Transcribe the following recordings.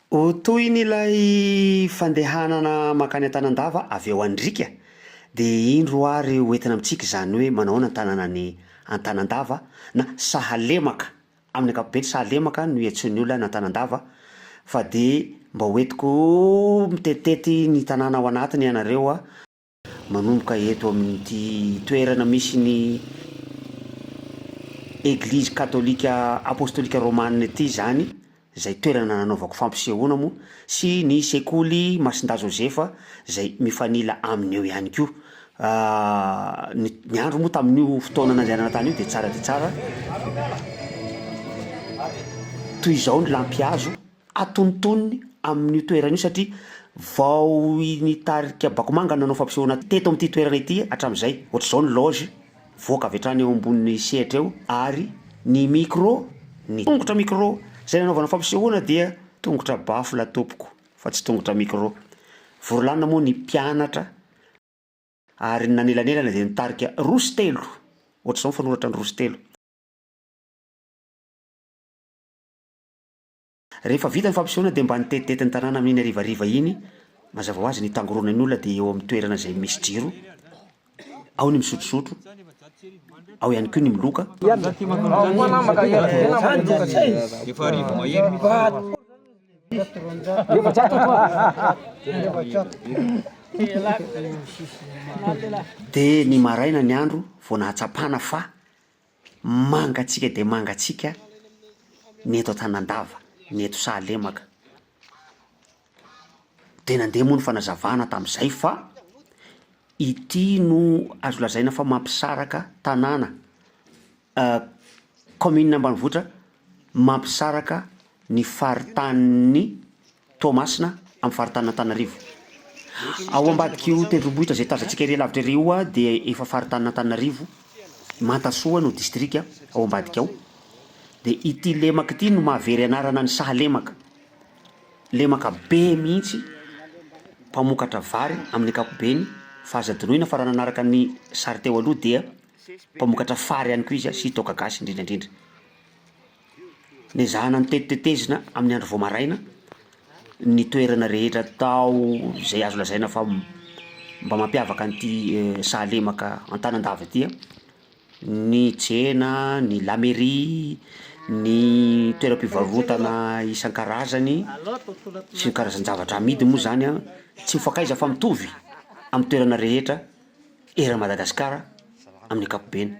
Toy n'ilay fandehanana makany an-tanandava avy eo andriaka de indro ary hoentina amintsika zany hoe manao an-tananan'ny Antanandava na Sahalemaka amin'ny ankapobeny Sahalemaka no iantsoan'ny olona an-Tanandava fa de mba hoentiko mitetitety ny tanàna ao anatiny ianareo manomboka eto amin'ity toerana misy ny Église katolika apostolika romanina ity zany, zay toerana nanaovako fampisehoana moa sy ny sekoly Masinda Josefa zay mifanila amin'eo ihany koa. Ny andro moa tamin'io fotoana nandehanana tany io de tsara toy izao ny lampiazo atonontonony amin'io toerana io satria vao nitarika Bakomanga nanao fampisehoana teto amin'ity toerana ity hatramin'izay ohatr'izao ny loge voaka avy hatrany eo ambonin'ny sehatra eo ary ny micro ny tongotra micro zay nanaovana fampisehoana dia tongotra bafla tompoko fa tsy tongotra micro. Vorolanina moa ny mpianatra ary nanelanelana dia nitarika rositelo ohatr'izao fanoratra ny rositelo. Rehefa vita ny fampisehoana dia mba nitetitety ny tanàna amin'iny arivariva iny mazava ho azy ny tangorona ny olona dia eo amin'ny toerana zay misy jiro ao ny misotrosotro ao ihany koa ny miloka. De ny maraina ny andro vao nahatsapana fa mangatsika de mangatsika ny eto Antanandava ny eto Sahalemaka de nandeha moa ny fanazavana tamin'izay fa ity no azo lazaina fa mampisaraka tanàna Kaominina ambanivohitra mampisaraka ny faritan'ny Toamasina amin'ny faritan'ny Antananarivo. Ao ambadik'io tendrombohitra zay tazantsika ery lavitra ery io dia efa faritan'ny Antananarivo Mantasoa no distrika ao ambadika ao. De ity lemaka ity no mahavery anarana ny Sahalemaka, lemaka be mihitsy mpamokatra vary amin'ny ankapobeny fa aza dinoina fa raha nanaraka ny sary teo aloha dia mpamokatra fary ihany koa izy sy toaka gasy indrindrandrindra. Nezahana ny tetitetezina amin'ny andro vao maraina ny toerana rehetra tao zay azo lazaina fa mba mampiavaka an'ity Sahalemaka Antanandava ity ny tsena, ny lamerie, ny toeram-pivarotana isan-karazany sy ny karazan-javatra amidy moa zany tsy mifankaiza fa mitovy amin'ny toerana rehetra era Madagasikara amin'ny ankapobeny.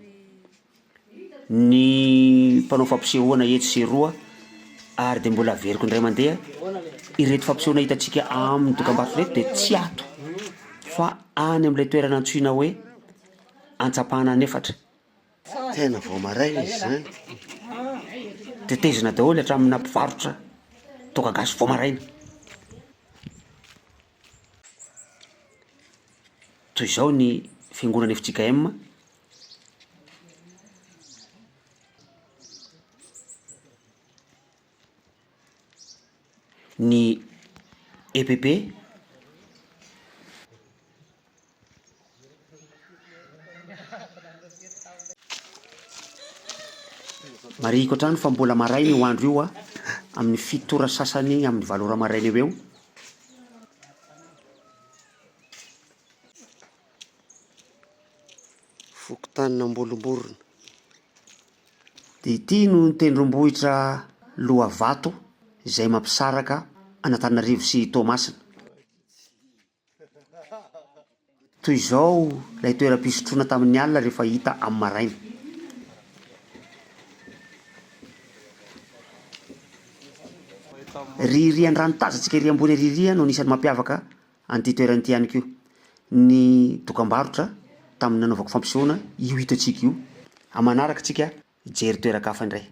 Ny mpanao fampisehoana eto sy eroa ary de mbola averiko indray mandeha ireto fampisehoana hitantsika amin'ny dokam-barotra reto de tsy ato fa any amin'ilay toerana antsoina hoe Antsapana nefatra. Tena vao maraina izy zany. Tetezina daholo hatramina mpivarotra toaka gasy vao maraina. Toy izao ny fiangonana efitsika M, ny EPP, marihiko hatrany fa mbola maraina io andro io amin'ny fitora sasany amin'ny valora maraina eo eo. Fokotanina ambolomborona. De ity no tendrombohitra Lohavato izay mampisaraka Antananarivo sy Toamasina. Toy izao lay toeram-pisotroana tamin'ny alina rehefa hita amin'ny maraina. Ririan-drano tazantsika ery ambony riria no anisan'ny mampiavaka an'ity toerana ity ihany koa. Ny dokam-barotra tamin'ny nanaovako fampisehoana io hitantsika io. Amanaraka tsika jery toeran-kafa indray.